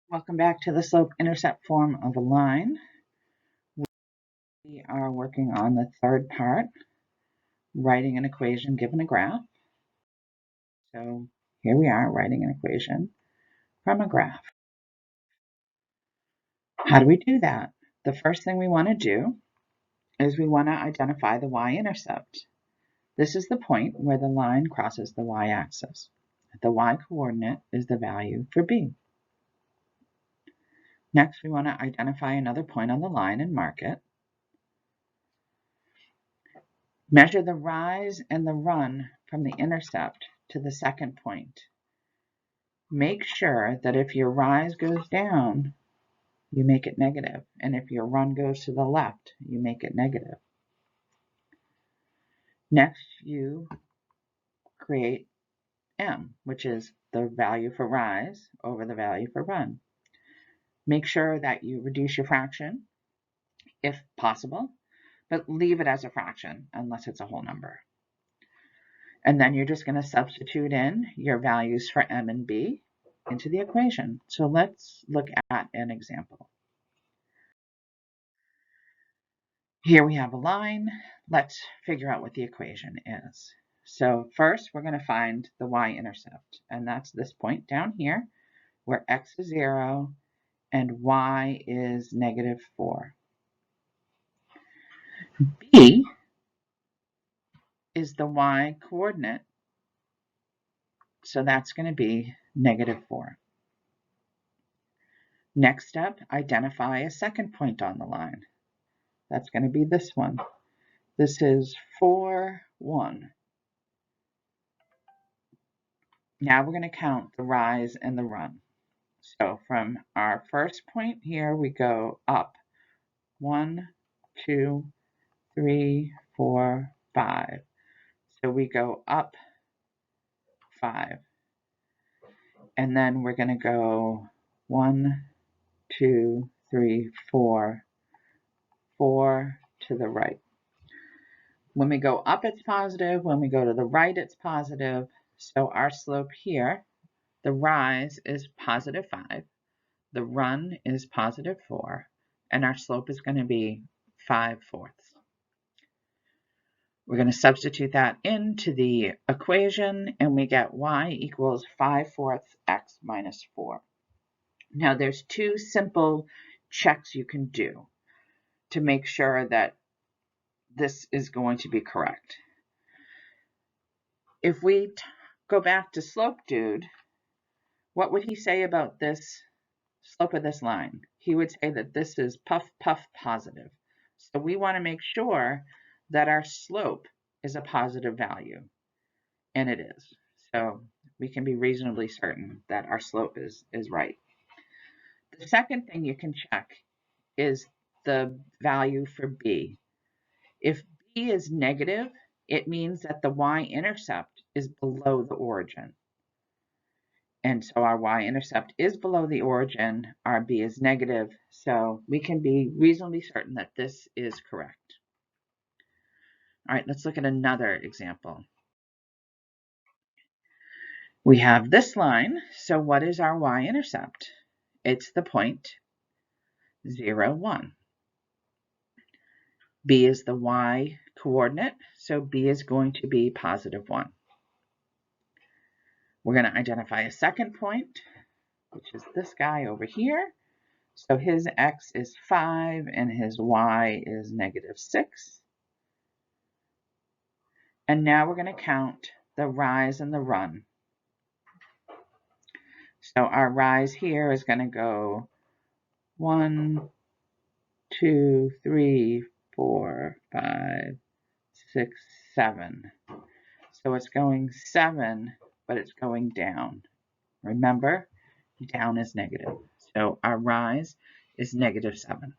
Welcome back to the slope-intercept form of a line. We are working on the third part, writing an equation given a graph. So here we are writing an equation from a graph. How do we do that? The first thing we want to do is we want to identify the y-intercept. This is the point where the line crosses the y-axis. The y-coordinate is the value for b. Next, we want to identify another point on the line and mark it. Measure the rise and the run from the intercept to the second point. Make sure that if your rise goes down, you make it negative, and if your run goes to the left, you make it negative. Next, you create m, which is the value for rise over the value for run. Make sure that you reduce your fraction, if possible, but leave it as a fraction unless it's a whole number. And then you're just going to substitute in your values for m and b into the equation. So let's look at an example. Here we have a line. Let's figure out what the equation is. So first we're going to find the y-intercept, and that's this point down here where x is 0 and y is -4. B is the y-coordinate, so that's going to be -4. Next step, identify a second point on the line. That's going to be this one. This is 4, 1. Now we're going to count the rise and the run. So from our first point here, we go up 1, 2, 3, 4, 5. So we go up 5. And then we're going to go 1, 2, 3, 4, 4 to the right. When we go up, it's positive. When we go to the right, it's positive. So our slope here, the rise is +5. The run is +4. And our slope is going to be 5/4. We're going to substitute that into the equation, and we get y equals 5/4 x minus 4. Now, there's two simple checks you can do to make sure that this is going to be correct. If we go back to Slope Dude, what would he say about this slope of this line? He would say that this is puff, puff, positive. So we want to make sure that our slope is a positive value, and it is. So we can be reasonably certain that our slope is right. The second thing you can check is the value for b. If b is negative, it means that the y-intercept is below the origin. And so our y-intercept is below the origin, our b is negative, so we can be reasonably certain that this is correct. All right, let's look at another example. We have this line, so what is our y-intercept? It's the point 0, 1. B is the y-coordinate, so b is going to be +1. We're going to identify a second point, which is this guy over here. So his x is 5 and his y is -6. And now we're going to count the rise and the run. So our rise here is going to go 1, 2, 3, 4, 5, 6, 7. So it's going 7, but it's going down. Remember, down is negative. So our rise is -7.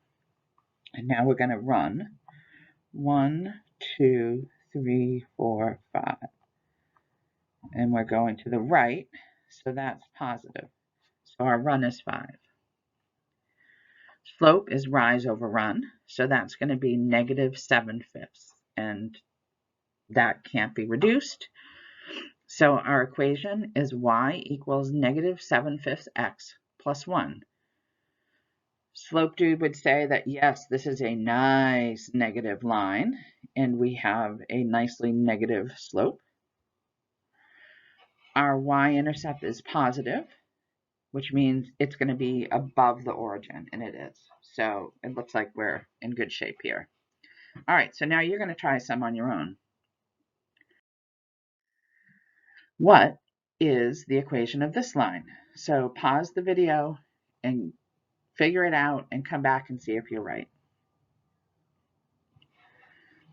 And now we're going to run 1, 2, 3, 4, 5. And we're going to the right, so that's positive. So our run is 5. Slope is rise over run, so that's going to be -7/5. And that can't be reduced. So our equation is y equals -7/5 x plus 1. Slope dude would say that yes, this is a nice negative line, and we have a nicely negative slope. Our y-intercept is positive, which means it's going to be above the origin, and it is. So it looks like we're in good shape here. All right, so now you're going to try some on your own. What is the equation of this line? So pause the video and figure it out and come back and see if you're right.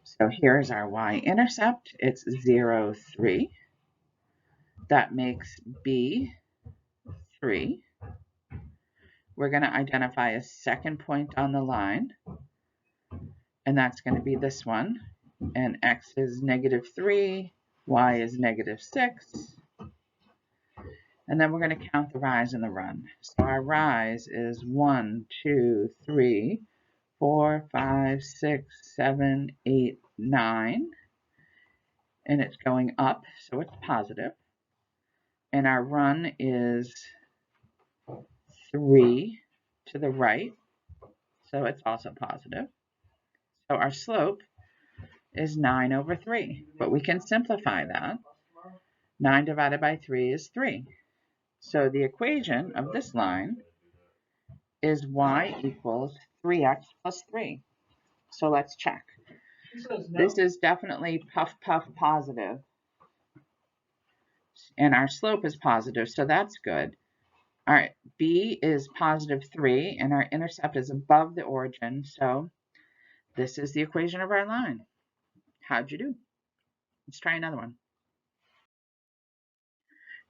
So here's our y-intercept. It's 0, 3. That makes B 3. We're going to identify a second point on the line, and that's going to be this one. And x is -3, y is -6. And then we're going to count the rise and the run. So our rise is 1, 2, 3, 4, 5, 6, 7, 8, 9. And it's going up, so it's positive. And our run is 3 to the right, so it's also positive. So our slope is 9/3, but we can simplify that. 9 divided by 3 is 3. So the equation of this line is y equals 3x plus 3. So let's check. This is definitely puff, puff, positive. And our slope is positive, so that's good. All right, B is +3, and our intercept is above the origin, so this is the equation of our line. How'd you do? Let's try another one.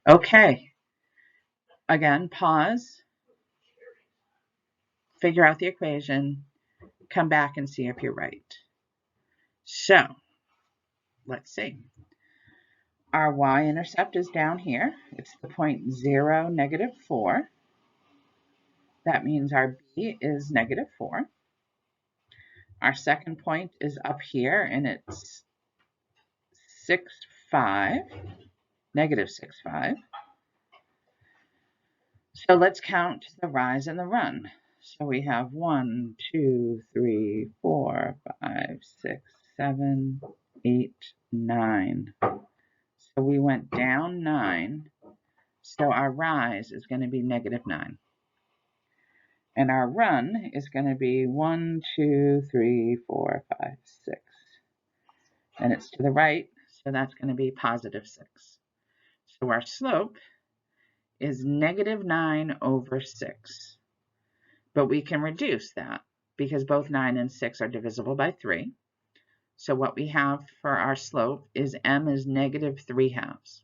Okay. Again, pause, figure out the equation, come back and see if you're right. So, let's see. Our y-intercept is down here. It's the point 0, -4. That means our B is -4. Our second point is up here, and it's 6, 5, -6, 5. So let's count the rise and the run. So we have 1, 2, 3, 4, 5, 6, 7, 8, 9. So we went down 9. So our rise is going to be -9. And our run is going to be 1, 2, 3, 4, 5, 6. And it's to the right, so that's going to be +6. So our slope is -9/6. But we can reduce that because both 9 and 6 are divisible by 3. So what we have for our slope is m is -3/2.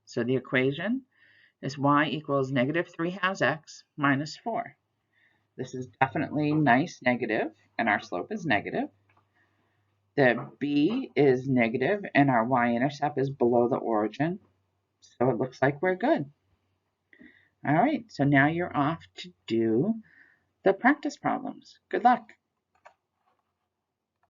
So the equation is y equals -3/2 x minus 4. This is definitely nice negative, and our slope is negative. The b is negative, and our y-intercept is below the origin. So it looks like we're good. All right, so now you're off to do the practice problems. Good luck.